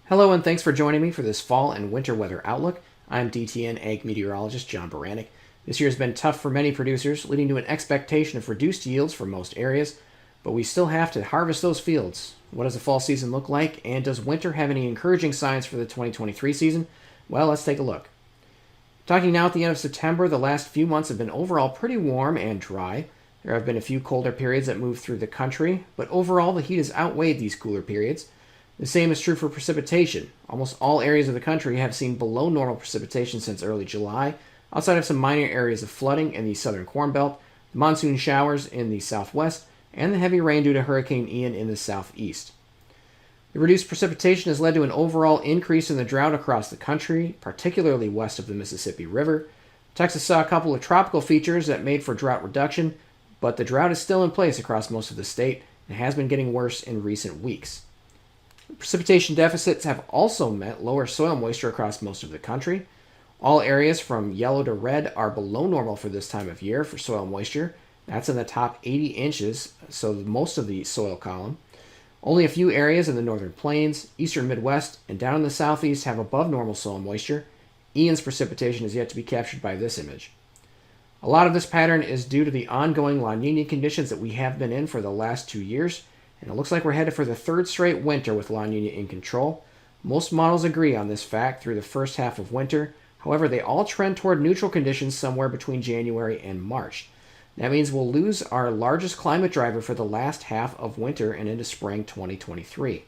Hello and thanks for joining me for this fall and winter weather outlook. I'm DTN Ag Meteorologist John Baranick. This year has been tough for many producers, leading to an expectation of reduced yields for most areas, but we still have to harvest those fields. What does the fall season look like, and does winter have any encouraging signs for the 2023 season? Well, let's take a look. Talking now at the end of September, the last few months have been overall pretty warm and dry. There have been a few colder periods that moved through the country, but overall the heat has outweighed these cooler periods. The same is true for precipitation. Almost all areas of the country have seen below normal precipitation since early July, outside of some minor areas of flooding in the southern Corn Belt, the monsoon showers in the southwest, and the heavy rain due to Hurricane Ian in the southeast. The reduced precipitation has led to an overall increase in the drought across the country, particularly west of the Mississippi River. Texas saw a couple of tropical features that made for drought reduction, but the drought is still in place across most of the state and has been getting worse in recent weeks. Precipitation deficits have also meant lower soil moisture across most of the country. All areas from yellow to red are below normal for this time of year for soil moisture. That's in the top 80 inches, so most of the soil column. Only a few areas in the northern plains, eastern Midwest, and down in the southeast have above normal soil moisture. Ian's precipitation is yet to be captured by this image. A lot of this pattern is due to the ongoing La Niña conditions that we have been in for the last 2 years. And it looks like we're headed for the third straight winter with La Niña in control. Most models agree on this fact through the first half of winter. However, they all trend toward neutral conditions somewhere between January and March. That means we'll lose our largest climate driver for the last half of winter and into spring 2023.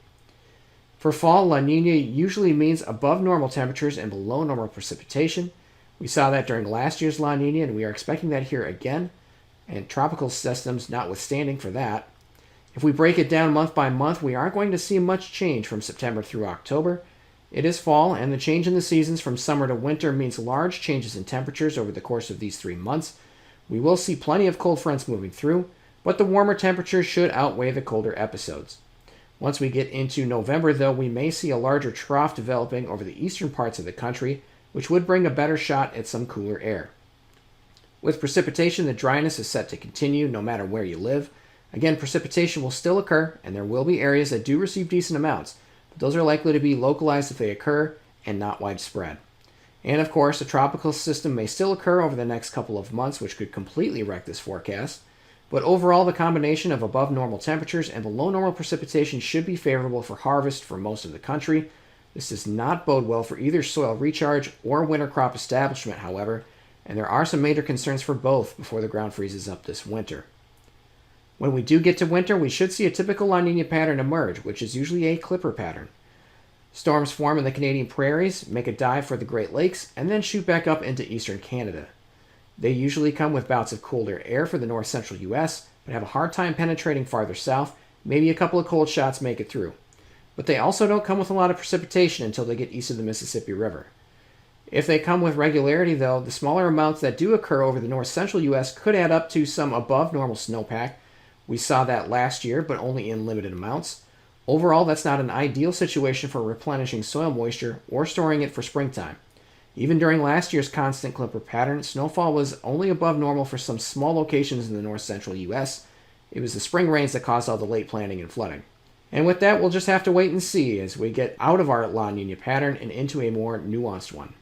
For fall, La Niña usually means above normal temperatures and below normal precipitation. We saw that during last year's La Niña, and we are expecting that here again, and tropical systems notwithstanding for that. If we break it down month by month, we aren't going to see much change from September through October. It is fall, and the change in the seasons from summer to winter means large changes in temperatures over the course of these 3 months. We will see plenty of cold fronts moving through, but the warmer temperatures should outweigh the colder episodes. Once we get into November, though, we may see a larger trough developing over the eastern parts of the country, which would bring a better shot at some cooler air. With precipitation, the dryness is set to continue no matter where you live. Again, precipitation will still occur, and there will be areas that do receive decent amounts, but those are likely to be localized if they occur and not widespread. And of course, a tropical system may still occur over the next couple of months, which could completely wreck this forecast. But overall, the combination of above normal temperatures and below normal precipitation should be favorable for harvest for most of the country. This does not bode well for either soil recharge or winter crop establishment, however, and there are some major concerns for both before the ground freezes up this winter. When we do get to winter, we should see a typical La Niña pattern emerge, which is usually a clipper pattern. Storms form in the Canadian prairies, make a dive for the Great Lakes, and then shoot back up into eastern Canada. They usually come with bouts of colder air for the north-central U.S., but have a hard time penetrating farther south. Maybe a couple of cold shots make it through. But they also don't come with a lot of precipitation until they get east of the Mississippi River. If they come with regularity, though, the smaller amounts that do occur over the north-central U.S. could add up to some above normal snowpack. We saw that last year, but only in limited amounts. Overall, that's not an ideal situation for replenishing soil moisture or storing it for springtime. Even during last year's constant clipper pattern, snowfall was only above normal for some small locations in the north-central U.S. It was the spring rains that caused all the late planting and flooding. And with that, we'll just have to wait and see as we get out of our La Niña pattern and into a more nuanced one.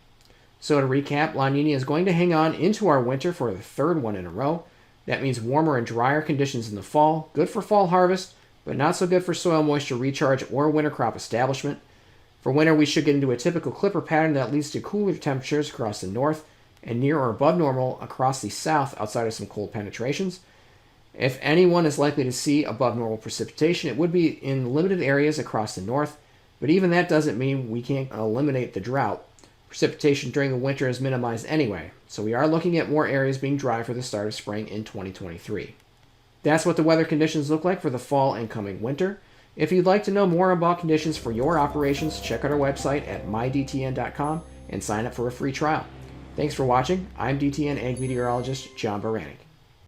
So to recap, La Niña is going to hang on into our winter for the third one in a row. That means warmer and drier conditions in the fall, good for fall harvest, but not so good for soil moisture recharge or winter crop establishment. For winter, we should get into a typical clipper pattern that leads to cooler temperatures across the north and near or above normal across the south outside of some cold penetrations. If anyone is likely to see above normal precipitation, it would be in limited areas across the north, but even that doesn't mean we can't eliminate the drought. Precipitation during the winter is minimized anyway, so we are looking at more areas being dry for the start of spring in 2023. That's what the weather conditions look like for the fall and coming winter. If you'd like to know more about conditions for your operations, check out our website at mydtn.com and sign up for a free trial. Thanks for watching. I'm DTN Ag Meteorologist John Baranick.